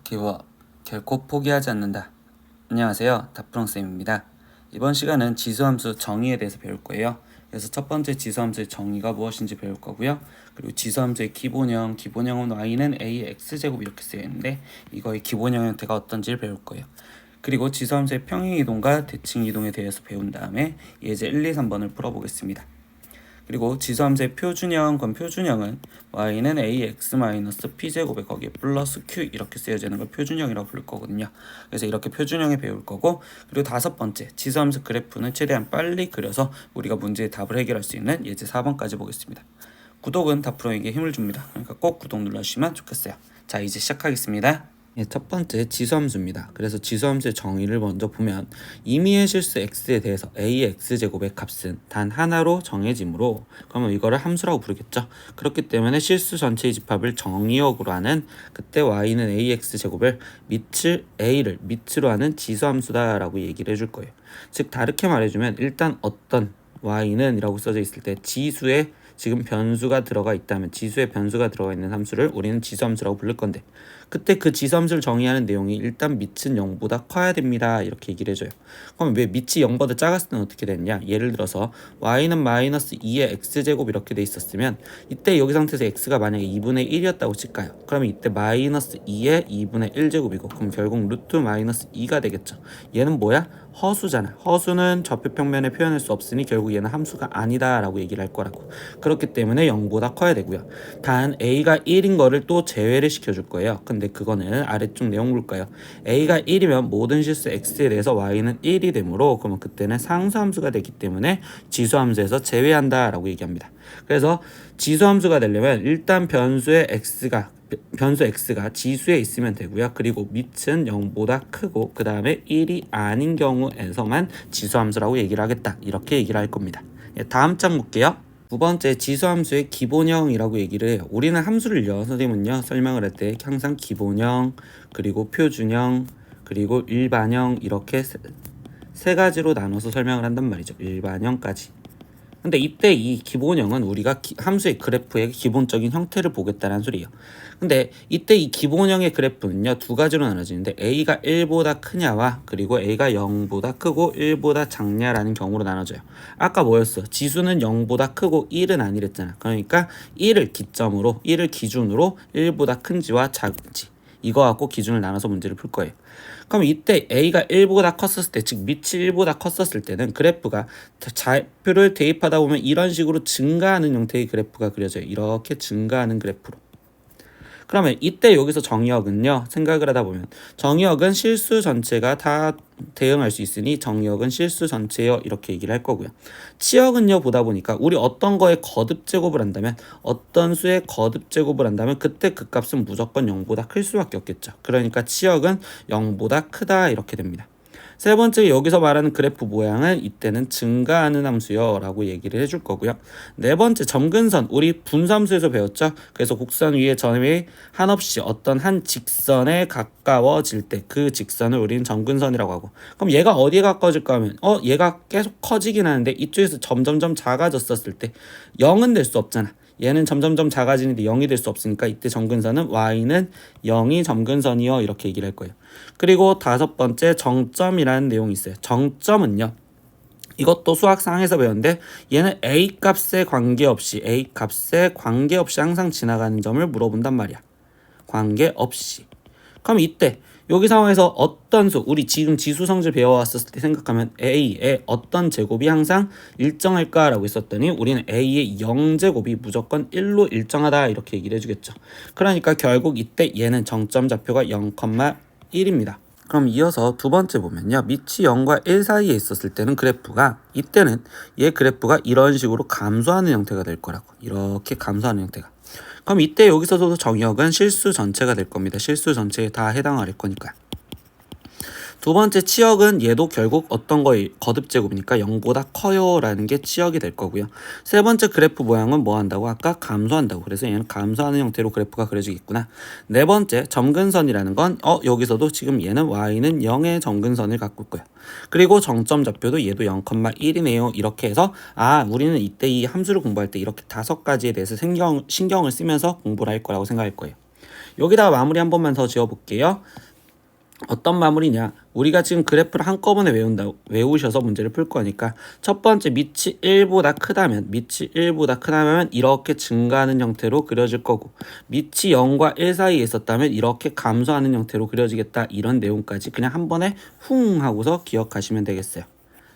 기워 결코 포기하지 않는다. 안녕하세요, 다프롱쌤입니다. 이번 시간은 지수함수 정의에 대해서 배울 거예요. 그래서 첫 번째 지수함수의 정의가 무엇인지 배울 거고요. 그리고 지수함수의 기본형은 y는 ax제곱 이렇게 쓰여 있는데 이거의 기본형 형태가 어떤지를 배울 거예요. 그리고 지수함수의 평행이동과 대칭이동에 대해서 배운 다음에 예제 1, 2, 3번을 풀어보겠습니다. 그리고 지수함수의 표준형은 y는 ax-p제곱에 거기에 플러스 q 이렇게 쓰여지는 걸 표준형이라고 부를 거거든요. 그래서 이렇게 표준형에 배울 거고, 그리고 다섯 번째 지수함수 그래프는 최대한 빨리 그려서 우리가 문제의 답을 해결할 수 있는 예제 4번까지 보겠습니다. 구독은 다프로에게 힘을 줍니다. 그러니까 꼭 구독 눌러주시면 좋겠어요. 자, 이제 시작하겠습니다. 첫 번째 지수함수입니다. 그래서 지수함수의 정의를 먼저 보면 임의의 실수 x에 대해서 ax제곱의 값은 단 하나로 정해지므로, 그러면 이거를 함수라고 부르겠죠. 그렇기 때문에 실수 전체의 집합을 정의역으로 하는, 그때 y는 ax제곱을 a를 밑으로 하는 지수함수다라고 얘기를 해줄 거예요. 즉 다르게 말해주면 일단 어떤 y는 이라고 써져 있을 때 지수에 지금 변수가 들어가 있다면, 지수에 변수가 들어가 있는 함수를 우리는 지수함수라고 부를 건데, 그때 그 지수함수를 정의하는 내용이 일단 밑은 0보다 커야 됩니다 이렇게 얘기를 해줘요. 그럼 왜 밑이 0보다 작았을 때는 어떻게 됐냐, 예를 들어서 y는 마이너스 2의 x제곱 이렇게 돼 있었으면, 이때 여기 상태에서 x가 만약에 2분의 1이었다고 칠까요? 그러면 이때 마이너스 2의 2분의 1제곱이고, 그럼 결국 루트 마이너스 2가 되겠죠. 얘는 뭐야? 허수잖아. 허수는 좌표평면에 표현할 수 없으니 결국 얘는 함수가 아니다 라고 얘기를 할 거라고. 그렇기 때문에 0보다 커야 되고요. 단 a가 1인 거를 또 제외를 시켜줄 거예요. 근데 그거는 아래쪽 내용 볼까요? a가 1이면 모든 실수 x에 대해서 y는 1이 되므로, 그러면 그때는 상수함수가 되기 때문에 지수함수에서 제외한다 라고 얘기합니다. 그래서 지수함수가 되려면 일단 변수 x가 지수에 있으면 되고요. 그리고 밑은 0보다 크고 그 다음에 1이 아닌 경우에서만 지수함수라고 얘기를 하겠다 이렇게 얘기를 할 겁니다. 다음 장 볼게요. 두 번째 지수함수의 기본형이라고 얘기를 해요. 우리는 함수를요, 선생님은요 설명을 할 때 항상 기본형, 그리고 표준형, 그리고 일반형 이렇게 세 가지로 나눠서 설명을 한단 말이죠. 일반형까지. 근데 이때 이 기본형은 우리가 함수의 그래프의 기본적인 형태를 보겠다는 소리예요. 근데 이때 이 기본형의 그래프는요 두 가지로 나눠지는데, a가 1보다 크냐와 그리고 a가 0보다 크고 1보다 작냐라는 경우로 나눠져요. 아까 뭐였어? 지수는 0보다 크고 1은 아니랬잖아. 그러니까 1을 기준으로 1보다 큰지와 작은지 이거 갖고 기준을 나눠서 문제를 풀 거예요. 그럼 이때 a가 1보다 컸었을 때, 즉 밑이 1보다 컸었을 때는 그래프가 좌표를 대입하다 보면 이런 식으로 증가하는 형태의 그래프가 그려져요. 이렇게 증가하는 그래프로. 그러면 이때 여기서 정의역은요, 생각을 하다 보면 정의역은 실수 전체가 다 대응할 수 있으니 정의역은 실수 전체요 이렇게 얘기를 할 거고요. 치역은요, 보다 보니까 우리 어떤 거에 거듭 제곱을 한다면, 어떤 수의 거듭 제곱을 한다면 그때 그 값은 무조건 0보다 클 수밖에 없겠죠. 그러니까 치역은 0보다 크다 이렇게 됩니다. 세 번째, 여기서 말하는 그래프 모양은 이때는 증가하는 함수요 라고 얘기를 해줄 거고요. 네 번째, 점근선, 우리 분수함수에서 배웠죠. 그래서 곡선 위에 점이 한없이 어떤 한 직선에 가까워질 때 그 직선을 우리는 점근선이라고 하고, 그럼 얘가 어디에 가까워질까 하면 얘가 계속 커지긴 하는데 이쪽에서 점점점 작아졌었을 때 0은 될 수 없잖아. 얘는 점점점 작아지는데 0이 될 수 없으니까 이때 점근선은 y는 0이 점근선이요 이렇게 얘기를 할 거예요. 그리고 다섯 번째, 정점이라는 내용이 있어요. 정점은요, 이것도 수학상에서 배웠는데 얘는 a 값에 관계없이 항상 지나가는 점을 물어본단 말이야. 관계없이. 그럼 이때 여기 상황에서 어떤 수, 우리 지금 지수 성질 배워왔었을 때 생각하면 a의 어떤 제곱이 항상 일정할까라고 했었더니 우리는 a의 0제곱이 무조건 1로 일정하다 이렇게 얘기를 해주겠죠. 그러니까 결국 이때 얘는 정점 좌표가 0,1입니다. 그럼 이어서 두 번째 보면요, 밑이 0과 1 사이에 있었을 때는 이때는 얘 그래프가 이런 식으로 감소하는 형태가 될 거라고. 이렇게 감소하는 형태가. 그럼 이때 여기서도 정의역은 실수 전체가 될 겁니다. 실수 전체에 다 해당할 거니까. 두 번째, 치역은 얘도 결국 어떤 거에 거듭 제곱이니까 0보다 커요 라는 게 치역이 될 거고요. 세 번째 그래프 모양은 뭐 한다고? 아까 감소한다고. 그래서 얘는 감소하는 형태로 그래프가 그려지겠구나. 네 번째, 점근선이라는 건 여기서도 지금 얘는 y는 0의 점근선을 갖고 있고요. 그리고 정점 좌표도 얘도 0,1이네요 이렇게 해서 우리는 이때 이 함수를 공부할 때 이렇게 5가지에 대해서 신경을 쓰면서 공부를 할 거라고 생각할 거예요. 여기다가 마무리 한 번만 더 지어볼게요. 어떤 마무리냐? 우리가 지금 그래프를 한꺼번에 외우셔서 문제를 풀 거니까 첫 번째 밑이 1보다 크다면 이렇게 증가하는 형태로 그려질 거고, 밑이 0과 1 사이에 있었다면 이렇게 감소하는 형태로 그려지겠다. 이런 내용까지 그냥 한 번에 훅 하고서 기억하시면 되겠어요.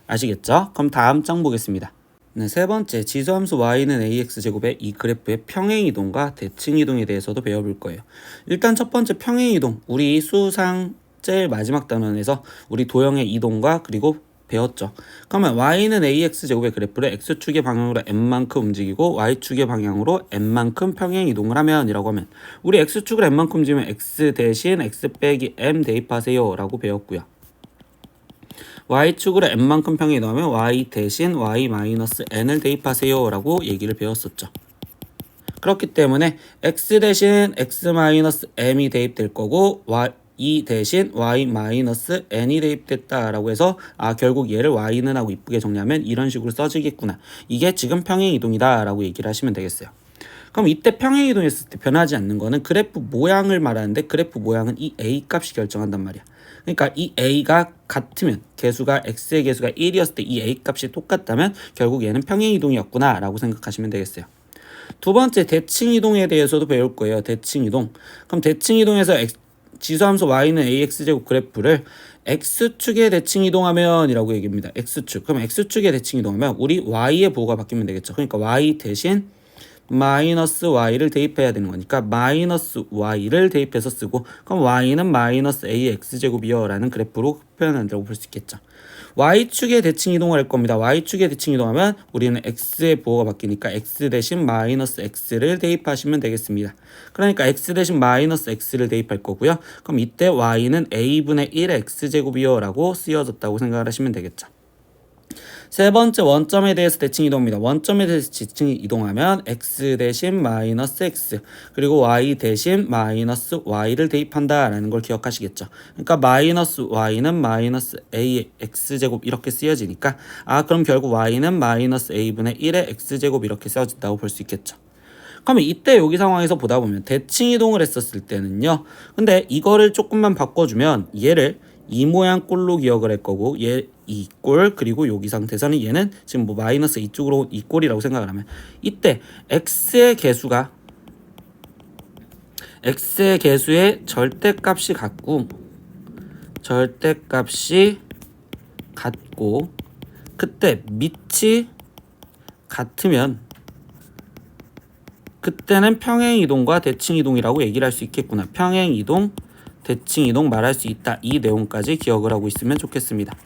아시겠죠? 그럼 다음 장 보겠습니다. 네, 세 번째, 지수함수 y는 ax제곱의 이 그래프의 평행이동과 대칭이동에 대해서도 배워볼 거예요. 일단 첫 번째 평행이동, 우리 수상 제일 마지막 단원에서 우리 도형의 이동과 그리고 배웠죠. 그러면 y는 ax제곱의 그래프를 x축의 방향으로 n만큼 움직이고 y축의 방향으로 n만큼 평행이동을 하면 이라고 하면, 우리 x축을 n만큼 움직이면 x 대신 x 빼기 m 대입하세요 라고 배웠고요. y축으로 n만큼 평행이동하면 y 대신 y-n을 대입하세요 라고 얘기를 배웠었죠. 그렇기 때문에 x 대신 x-m이 대입될 거고 y 대신 y-n이 대입됐다라고 해서 결국 얘를 y는 하고 이쁘게 정리하면 이런 식으로 써지겠구나. 이게 지금 평행이동이다 라고 얘기를 하시면 되겠어요. 그럼 이때 평행이동했을 때 변하지 않는 거는 그래프 모양을 말하는데, 그래프 모양은 이 a 값이 결정한단 말이야. 그러니까 이 a가 같으면, 개수가 x의 개수가 1이었을 때 이 a 값이 똑같다면 결국 얘는 평행이동이었구나 라고 생각하시면 되겠어요. 두 번째, 대칭이동에 대해서도 배울 거예요. 대칭이동. 그럼 대칭이동에서 지수함수 y는 ax제곱 그래프를 x축의 대칭이동하면 이라고 얘기합니다. x축. 그럼 x축의 대칭이동하면 우리 y의 부호가 바뀌면 되겠죠. 그러니까 y 대신 마이너스 y를 대입해야 되는 거니까 마이너스 y를 대입해서 쓰고, 그럼 y는 마이너스 ax제곱이요 라는 그래프로 표현한다고 볼 수 있겠죠. y축의 대칭 이동을 할 겁니다. y축의 대칭 이동하면 우리는 x의 부호가 바뀌니까 x 대신 마이너스 x를 대입하시면 되겠습니다. 그러니까 x 대신 마이너스 x를 대입할 거고요. 그럼 이때 y는 a분의 1의 x제곱이요 라고 쓰여졌다고 생각을 하시면 되겠죠. 세 번째, 원점에 대해서 대칭 이동입니다. 원점에 대해서 대칭 이동하면 x 대신 마이너스 x 그리고 y 대신 마이너스 y를 대입한다라는 걸 기억하시겠죠. 그러니까 마이너스 y는 마이너스 a x제곱 이렇게 쓰여지니까 그럼 결국 y는 마이너스 a분의 1의 x제곱 이렇게 쓰여진다고 볼 수 있겠죠. 그러면 이때 여기 상황에서 보다 보면 대칭 이동을 했었을 때는요, 근데 이거를 조금만 바꿔주면 얘를 이 모양 꼴로 기억을 할 거고, 얘 이 꼴, 그리고 여기 상태에서는 얘는 지금 뭐 마이너스 이쪽으로 이 꼴이라고 생각을 하면, 이때 x의 개수의 절대값이 같고 그때 밑이 같으면 그때는 평행이동과 대칭이동이라고 얘기를 할 수 있겠구나. 평행이동, 대칭이동 말할 수 있다. 이 내용까지 기억을 하고 있으면 좋겠습니다.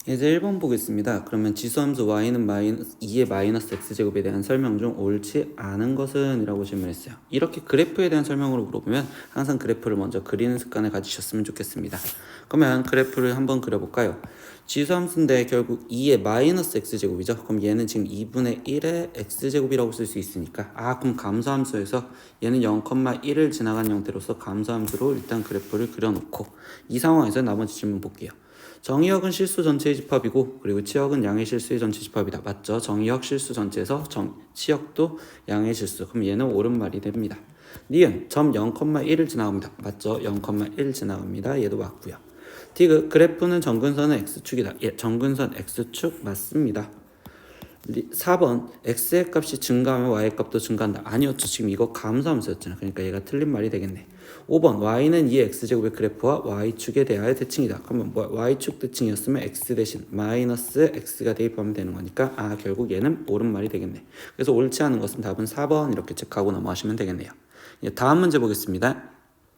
이제 1번 보겠습니다. 그러면 지수함수 y는 2의 마이너스 x제곱에 대한 설명 중 옳지 않은 것은? 이라고 질문했어요. 이렇게 그래프에 대한 설명으로 물어보면 항상 그래프를 먼저 그리는 습관을 가지셨으면 좋겠습니다. 그러면 그래프를 한번 그려볼까요? 지수함수인데 결국 2의 마이너스 x제곱이죠. 그럼 얘는 지금 2분의 1의 x제곱이라고 쓸 수 있으니까 그럼 감소함수에서 얘는 0,1을 지나간 형태로서 감소함수로 일단 그래프를 그려놓고, 이 상황에서 나머지 질문 볼게요. 정의역은 실수 전체의 집합이고 그리고 치역은 양의 실수의 전체 집합이다. 맞죠? 정의역 실수 전체에서 치역도 양의 실수. 그럼 얘는 옳은 말이 됩니다. 니은 점 0,1을 지나갑니다. 맞죠? 0,1 지나갑니다. 얘도 맞고요. 디귿 그래프는 정근선은 x축이다. 예, 정근선 x축 맞습니다. 4번 x의 값이 증가하면 y의 값도 증가한다. 아니었죠. 지금 이거 감소함수였잖아. 그러니까 얘가 틀린 말이 되겠네. 5번 y는 2의 x제곱의 그래프와 y축에 대하여 대칭이다. 그러면 y축 대칭이었으면 x 대신 마이너스 x가 대입하면 되는 거니까 결국 얘는 옳은 말이 되겠네. 그래서 옳지 않은 것은 답은 4번 이렇게 체크하고 넘어가시면 되겠네요. 다음 문제 보겠습니다.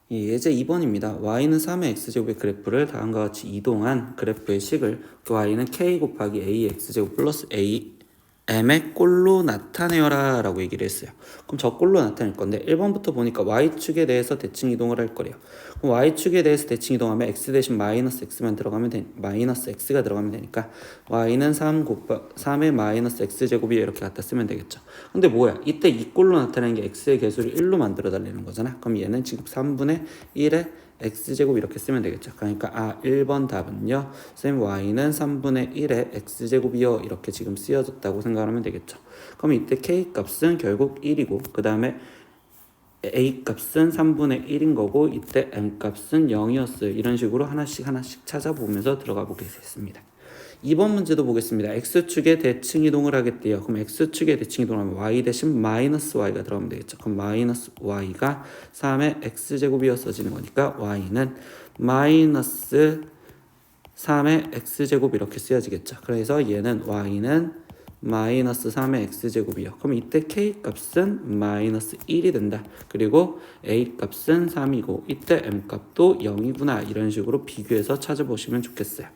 예제 2번입니다. y는 3의 x제곱의 그래프를 다음과 같이 이동한 그래프의 식을 y는 k 곱하기 a x제곱 플러스 a m의 꼴로 나타내어라 라고 얘기를 했어요. 그럼 저 꼴로 나타낼 건데 1번부터 보니까 y축에 대해서 대칭 이동을 할 거래요. 그럼 y축에 대해서 대칭 이동하면 x 대신 마이너스 x만 들어가면 마이너스 x가 들어가면 되니까 y는 3의 마이너스 x제곱이 이렇게 갖다 쓰면 되겠죠. 근데 뭐야, 이때 이 꼴로 나타내는 게 x의 개수를 1로 만들어 달라는 거잖아. 그럼 얘는 지금 3분의 1의 x제곱 이렇게 쓰면 되겠죠. 그러니까 1번 답은요, 쌤 y는 3분의 1의 x제곱이요 이렇게 지금 쓰여졌다고 생각하면 되겠죠. 그럼 이때 k 값은 결국 1이고 그 다음에 a 값은 3분의 1인 거고 이때 m 값은 0이었어요. 이런 식으로 하나씩 찾아보면서 들어가 보겠습니다. 2번 문제도 보겠습니다. x축에 대칭 이동을 하겠대요. 그럼 x축에 대칭 이동하면 y 대신 마이너스 y가 들어가면 되겠죠. 그럼 마이너스 y가 3의 x제곱이었어지는 거니까 y는 마이너스 3의 x제곱 이렇게 쓰여지겠죠. 그래서 얘는 y는 마이너스 3의 x제곱이요. 그럼 이때 k 값은 마이너스 1이 된다. 그리고 a 값은 3이고 이때 m 값도 0이구나. 이런 식으로 비교해서 찾아보시면 좋겠어요.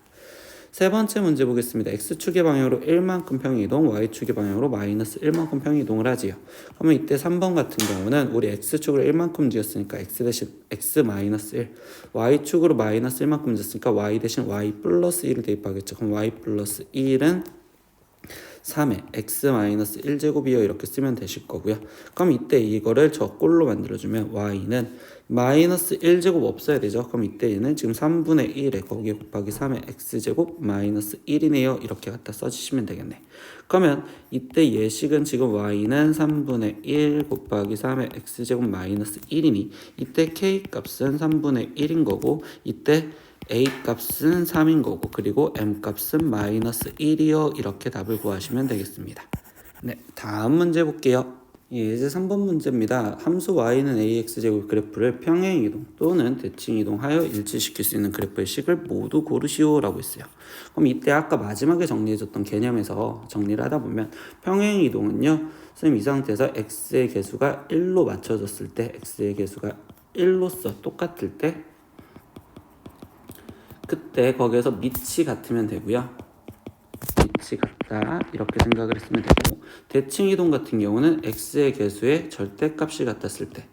세 번째 문제 보겠습니다. x축의 방향으로 1만큼 평이동, y축의 방향으로 마이너스 1만큼 평이동을 하지요. 그러면 이때 3번 같은 경우는 우리 x축으로 1만큼 지었으니까 x 대신 x 마이너스 1, y축으로 마이너스 1만큼 지었으니까 y 대신 y 플러스 1을 대입하겠죠. 그럼 y 플러스 1은 3의 x-1제곱이요 이렇게 쓰면 되실 거고요. 그럼 이때 이거를 저 꼴로 만들어주면 y는 마이너스 1제곱 없어야 되죠. 그럼 이때 얘는 지금 3분의 1에 거기에 곱하기 3의 x제곱 마이너스 1이네요. 이렇게 갖다 써주시면 되겠네. 그러면 이때 예식은 지금 y는 3분의 1 곱하기 3의 x제곱 마이너스 1이니 이때 k 값은 3분의 1인 거고 이때 a 값은 3인 거고 그리고 m 값은 마이너스 1이요. 이렇게 답을 구하시면 되겠습니다. 네, 다음 문제 볼게요. 이제 3번 문제입니다. 함수 y는 ax제곱 그래프를 평행이동 또는 대칭이동하여 일치시킬 수 있는 그래프의 식을 모두 고르시오 라고 했어요. 그럼 이때 아까 마지막에 정리해줬던 개념에서 정리를 하다 보면 평행이동은요, 선생님 이 상태에서 x의 개수가 1로 맞춰졌을 때 x의 개수가 1로서 똑같을 때 그때 거기에서 밑이 같으면 되고요. 밑이 같다 이렇게 생각을 했으면 되고, 대칭이동 같은 경우는 x의 개수의 절대값이 같았을 때,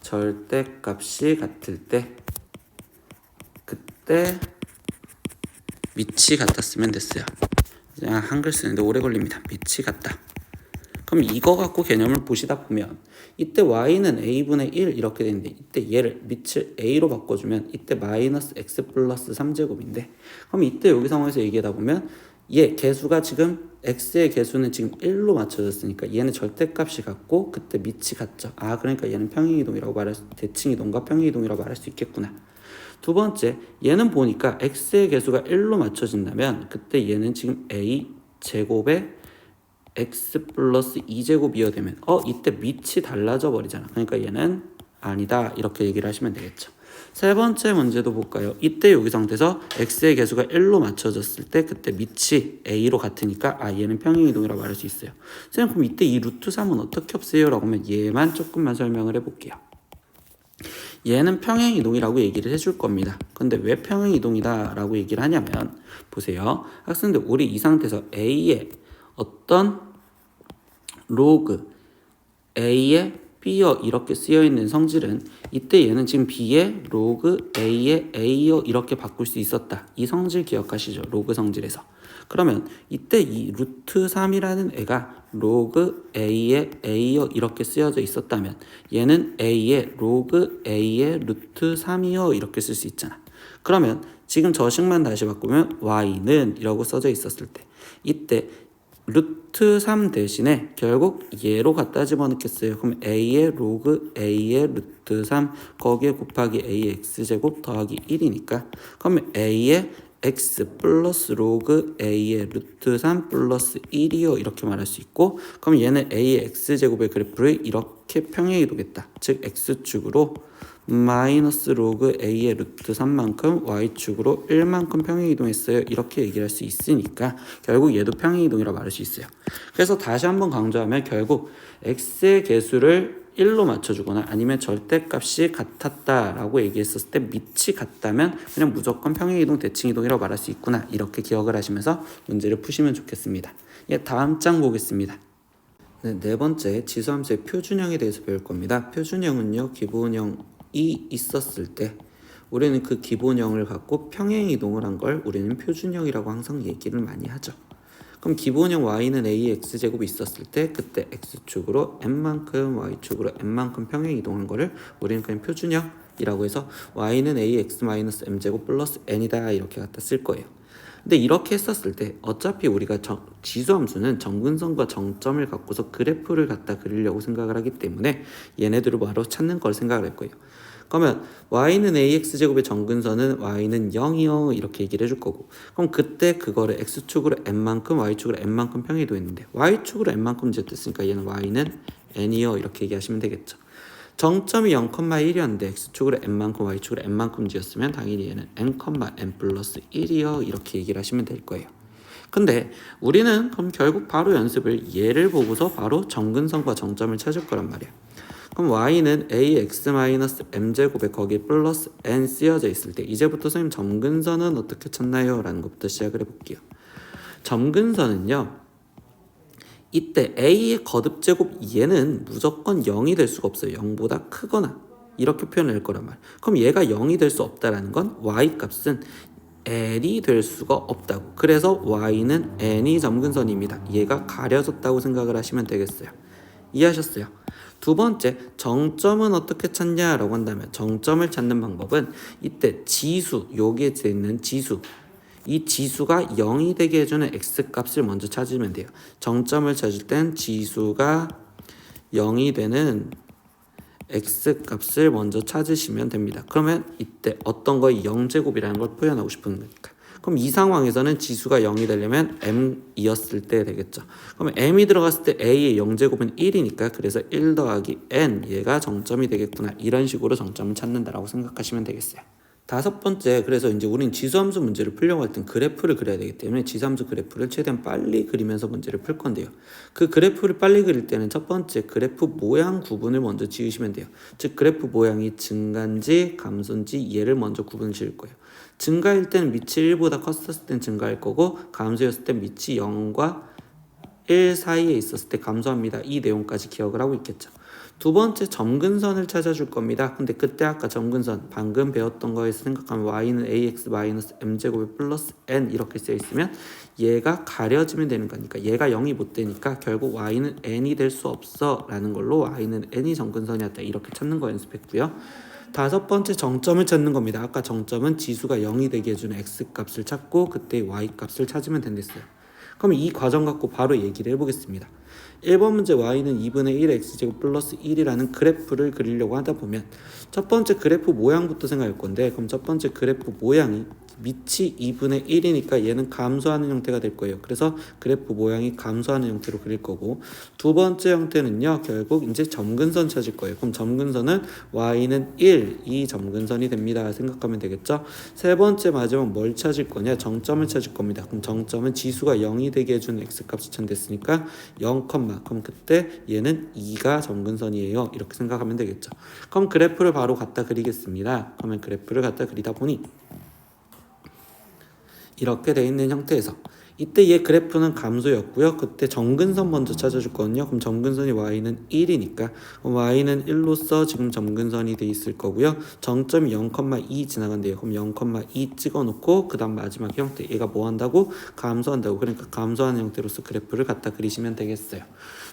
절대값이 같을 때 그때 밑이 같았으면 됐어요. 그냥 한글 쓰는데 오래 걸립니다. 밑이 같다. 그럼 이거 갖고 개념을 보시다 보면 이때 y는 a분의 1 이렇게 되는데 이때 얘를 밑을 a로 바꿔주면 이때 마이너스 x 플러스 3제곱인데, 그럼 이때 여기 상황에서 얘기하다 보면 얘 개수가 지금 x의 개수는 지금 1로 맞춰졌으니까 얘는 절대값이 같고 그때 밑이 같죠. 아, 그러니까 얘는 평행이동이라고 말할 수, 대칭이동과 평행이동이라고 말할 수 있겠구나. 두 번째, 얘는 보니까 x의 개수가 1로 맞춰진다면 그때 얘는 지금 a 제곱에 x 플러스 2제곱이어야 되면 이때 밑이 달라져 버리잖아. 그러니까 얘는 아니다 이렇게 얘기를 하시면 되겠죠. 세 번째 문제도 볼까요? 이때 여기 상태에서 x의 개수가 1로 맞춰졌을 때 그때 밑이 a로 같으니까 얘는 평행이동이라고 말할 수 있어요. 선생님 그럼 이때 이 루트 3은 어떻게 없애요? 라고 하면 얘만 조금만 설명을 해볼게요. 얘는 평행이동이라고 얘기를 해줄 겁니다. 근데 왜 평행이동이다 라고 얘기를 하냐면 보세요. 학생들 우리 이 상태에서 a의 어떤 로그 a의 b여 이렇게 쓰여있는 성질은 이때 얘는 지금 b의 로그 a의 a여 이렇게 바꿀 수 있었다. 이 성질 기억하시죠? 로그 성질에서. 그러면 이때 이 루트 3이라는 애가 로그 a의 a여 이렇게 쓰여져 있었다면 얘는 a의 로그 a의 루트 3이여 이렇게 쓸 수 있잖아. 그러면 지금 저 식만 다시 바꾸면 y는 이라고 써져 있었을 때 이때 루트 3 대신에 결국 얘로 갖다 집어넣겠어요. 그럼 a의 로그 a의 루트 3 거기에 곱하기 a의 x제곱 더하기 1이니까 그러면 a의 x 플러스 로그 a의 루트 3 플러스 1이요 이렇게 말할 수 있고, 그럼 얘는 a의 x제곱의 그래프를 이렇게 평행이동했다. 즉 x축으로 마이너스 로그 a의 루트 3만큼 y축으로 1만큼 평행이동했어요. 이렇게 얘기를 할 수 있으니까 결국 얘도 평행이동이라고 말할 수 있어요. 그래서 다시 한번 강조하면 결국 x의 개수를 1로 맞춰주거나 아니면 절대값이 같았다라고 얘기했었을 때 밑이 같다면 그냥 무조건 평행이동, 대칭이동이라고 말할 수 있구나. 이렇게 기억을 하시면서 문제를 푸시면 좋겠습니다. 다음 장 보겠습니다. 네 번째 지수함수의 표준형에 대해서 배울 겁니다. 표준형은요, 기본형이 있었을 때 우리는 그 기본형을 갖고 평행이동을 한 걸 우리는 표준형이라고 항상 얘기를 많이 하죠. 그럼 기본형 y는 ax제곱이 있었을 때 그때 x축으로 n만큼 y축으로 n만큼 평행이동한 거를 우리는 그냥 표준형이라고 해서 y는 ax-m제곱 플러스 n이다 이렇게 갖다 쓸 거예요. 근데 이렇게 했었을 때 어차피 우리가 지수함수는 정근선과 정점을 갖고서 그래프를 갖다 그리려고 생각을 하기 때문에 얘네들을 바로 찾는 걸 생각을 할 거예요. 그러면 y는 ax제곱의 정근선은 y는 0이요 이렇게 얘기를 해줄 거고, 그럼 그때 그거를 x축으로 n만큼 y축으로 n만큼 평이도했는데 y축으로 n만큼 제됐으니까 얘는 y는 n이요 이렇게 얘기하시면 되겠죠. 정점이 0,1이었는데 x축으로 n만큼 y축으로 n만큼 지었으면 당연히 얘는 n, n 플러스 1이요 이렇게 얘기를 하시면 될 거예요. 근데 우리는 그럼 결국 바로 연습을 얘를 보고서 바로 정근선과 정점을 찾을 거란 말이야. 그럼 y는 ax-m제곱에 거기에 플러스 n 쓰여져 있을 때 이제부터 선생님 점근선은 어떻게 찾나요? 라는 것부터 시작을 해볼게요. 점근선은요, 이때 a의 거듭제곱 얘는 무조건 0이 될 수가 없어요. 0보다 크거나 이렇게 표현할 거란 말이에요. 그럼 얘가 0이 될 수 없다라는 건 y 값은 n이 될 수가 없다고. 그래서 y는 n이 점근선입니다. 얘가 가려졌다고 생각을 하시면 되겠어요. 이해하셨어요? 두 번째, 정점은 어떻게 찾냐라고 한다면 정점을 찾는 방법은 이때 지수, 여기에 있는 지수, 이 지수가 0이 되게 해주는 x값을 먼저 찾으면 돼요. 정점을 찾을 땐 지수가 0이 되는 x값을 먼저 찾으시면 됩니다. 그러면 이때 어떤 거의 0제곱이라는 걸 표현하고 싶은 거니까. 그럼 이 상황에서는 지수가 0이 되려면 m이었을 때 되겠죠. 그러면 m이 들어갔을 때 a의 0제곱은 1이니까 그래서 1 더하기 n 얘가 정점이 되겠구나. 이런 식으로 정점을 찾는다라고 생각하시면 되겠어요. 다섯 번째, 그래서 이제 우린 지수함수 문제를 풀려고 할 땐 그래프를 그려야 되기 때문에 지수함수 그래프를 최대한 빨리 그리면서 문제를 풀 건데요. 그 그래프를 빨리 그릴 때는 첫 번째 그래프 모양 구분을 먼저 지으시면 돼요. 즉 그래프 모양이 증가인지 감소인지 얘를 먼저 구분을 지을 거예요. 증가일 때는 밑이 1보다 컸을 땐 증가할 거고, 감소였을 땐 밑이 0과 1 사이에 있었을 때 감소합니다. 이 내용까지 기억을 하고 있겠죠. 두 번째, 점근선을 찾아줄 겁니다. 근데 그때 아까 점근선 방금 배웠던 거에서 생각하면 y는 ax-m제곱에 플러스 n 이렇게 쓰여 있으면 얘가 가려지면 되는 거니까 얘가 0이 못 되니까 결국 y는 n이 될 수 없어 라는 걸로 y는 n이 점근선이었다 이렇게 찾는 거 연습했고요. 다섯 번째, 정점을 찾는 겁니다. 아까 정점은 지수가 0이 되게 해주는 x값을 찾고 그때 y값을 찾으면 된댔어요. 그럼 이 과정 갖고 바로 얘기를 해보겠습니다. 1번 문제 y는 2분의 1 x제곱 플러스 1이라는 그래프를 그리려고 하다 보면 첫 번째 그래프 모양부터 생각할 건데, 그럼 첫 번째 그래프 모양이 밑이 2분의 1이니까 얘는 감소하는 형태가 될 거예요. 그래서 그래프 모양이 감소하는 형태로 그릴 거고, 두 번째 형태는요 결국 이제 점근선 찾을 거예요. 그럼 점근선은 y는 1, 이 점근선이 됩니다 생각하면 되겠죠. 세 번째 마지막 뭘 찾을 거냐, 정점을 찾을 겁니다. 그럼 정점은 지수가 0이 되게 해주는 x값이 찾됐으니까 0, 그럼 그때 얘는 2가 점근선이에요 이렇게 생각하면 되겠죠. 그럼 그래프를 바로 갖다 그리겠습니다. 그러면 그래프를 갖다 그리다 보니 이렇게 돼 있는 형태에서 이때 얘 그래프는 감소였고요. 그때 점근선 먼저 찾아줄 거거든요. 그럼 점근선이 y는 1이니까 y는 1로서 지금 점근선이 돼 있을 거고요. 정점이 0,2 지나간대요. 그럼 0,2 찍어놓고 그 다음 마지막 형태 얘가 뭐 한다고? 감소한다고. 그러니까 감소하는 형태로서 그래프를 갖다 그리시면 되겠어요.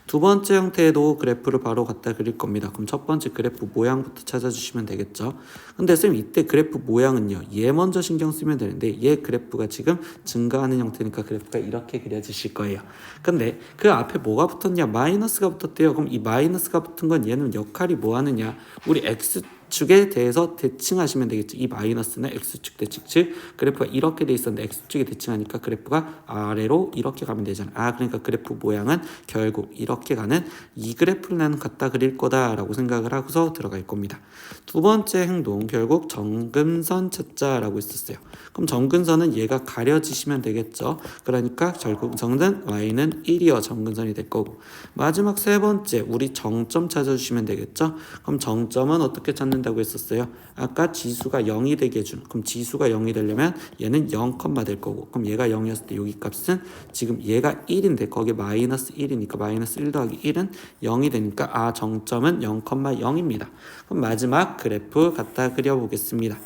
두 번째 형태에도 그래프를 바로 갖다 그릴 겁니다. 그럼 첫 번째 그래프 모양부터 찾아주시면 되겠죠. 근데 쌤 이때 그래프 모양은요 얘 먼저 신경 쓰면 되는데 얘 그래프가 지금 증가하는 형태니까 그래프가 이렇게 그려지실 거예요. 근데 그 앞에 뭐가 붙었냐, 마이너스가 붙었대요. 그럼 이 마이너스가 붙은 건 얘는 역할이 뭐 하느냐, 우리 x축에 대해서 대칭하시면 되겠죠. 이 마이너스는 x축 대칭, 즉 그래프가 이렇게 돼 있었는데 x축에 대칭하니까 그래프가 아래로 이렇게 가면 되잖아. 그러니까 그래프 모양은 결국 이렇게 가는 이 그래프를 나는 갖다 그릴 거다라고 생각을 하고서 들어갈 겁니다. 두 번째 행동, 결국 점근선 찾자라고 했었어요. 그럼 점근선은 얘가 가려지시면 되겠죠. 그러니까 결국 정은 y는 1이어 점근선이 될 거고, 마지막 세 번째 우리 정점 찾아주시면 되겠죠. 그럼 정점은 어떻게 찾는다고 했었어요? 아까 지수가 0이 되게 해준, 그럼 지수가 0이 되려면 얘는 0, 될 거고, 그럼 얘가 0이었을 때 여기 값은 지금 얘가 1인데 거기에 마이너스 1이니까 마이너스 1 더하기 1은 0이 되니까 정점은 0,0입니다. 그럼 마지막 그래프 갖다 그려보겠습니다.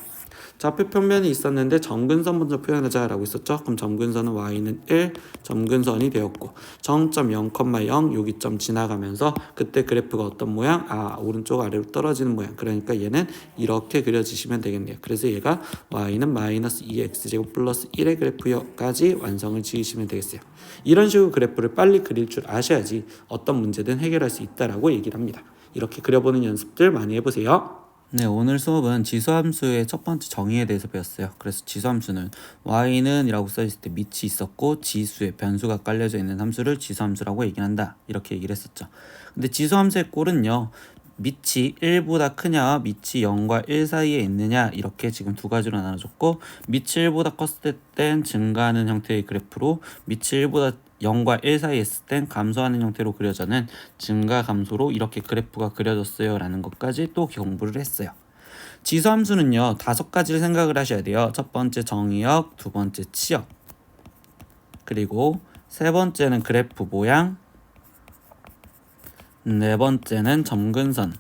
좌표 평면이 있었는데 점근선 먼저 표현하자라고 있었죠. 그럼 점근선은 y는 1 점근선이 되었고 0.0,0 여기 점 지나가면서 그때 그래프가 어떤 모양? 오른쪽 아래로 떨어지는 모양. 그러니까 얘는 이렇게 그려지시면 되겠네요. 그래서 얘가 y는 마이너스 2x제곱 플러스 1의 그래프까지 완성을 지으시면 되겠어요. 이런 식으로 그래프를 빨리 그릴 줄 아셔야지 어떤 문제든 해결할 수 있다라고 얘기를 합니다. 이렇게 그려보는 연습들 많이 해보세요. 네, 오늘 수업은 지수함수의 첫 번째 정의에 대해서 배웠어요. 그래서 지수함수는 y는 이라고 써있을 때 밑이 있었고 지수에 변수가 깔려져 있는 함수를 지수함수라고 얘기한다. 이렇게 얘기를 했었죠. 근데 지수함수의 꼴은요. 밑이 1보다 크냐 밑이 0과 1 사이에 있느냐 이렇게 지금 두 가지로 나눠줬고 밑이 1보다 컸을 땐 증가하는 형태의 그래프로 밑이 1보다 0과 1 사이에 있을 땐 감소하는 형태로 그려져는 증가 감소로 이렇게 그래프가 그려졌어요 라는 것까지 또 공부를 했어요. 지수함수는요 5가지를 생각을 하셔야 돼요. 첫 번째 정의역, 두 번째 치역, 그리고 세 번째는 그래프 모양, 네 번째는 점근선,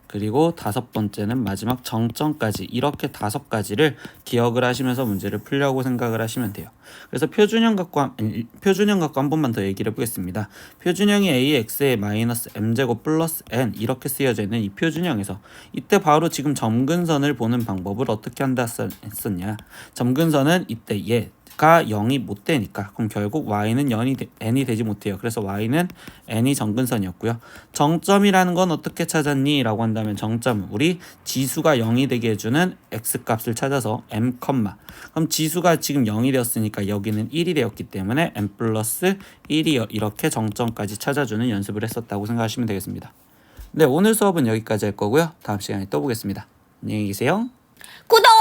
그리고 다섯 번째는 마지막 정점까지 이렇게 5가지를 기억을 하시면서 문제를 풀려고 생각을 하시면 돼요. 그래서 표준형 갖고 한 번만 더 얘기를 해보겠습니다. 표준형이 ax의 마이너스 m제곱 플러스 n 이렇게 쓰여져 있는 이 표준형에서 이때 바로 지금 점근선을 보는 방법을 어떻게 한다 했었냐. 점근선은 이때 얘가 0이 못 되니까 그럼 결국 y는 n이 되지 못해요. 그래서 y는 n이 점근선이었고요. 정점이라는 건 어떻게 찾았니? 라고 한다면 정점은 우리 지수가 0이 되게 해주는 x값을 찾아서 m, 그럼 지수가 지금 0이 되었으니까 여기는 1이 되었기 때문에 m 플러스 1이 이렇게 정점까지 찾아주는 연습을 했었다고 생각하시면 되겠습니다. 네, 오늘 수업은 여기까지 할 거고요. 다음 시간에 또 보겠습니다. 안녕히 계세요. 구독!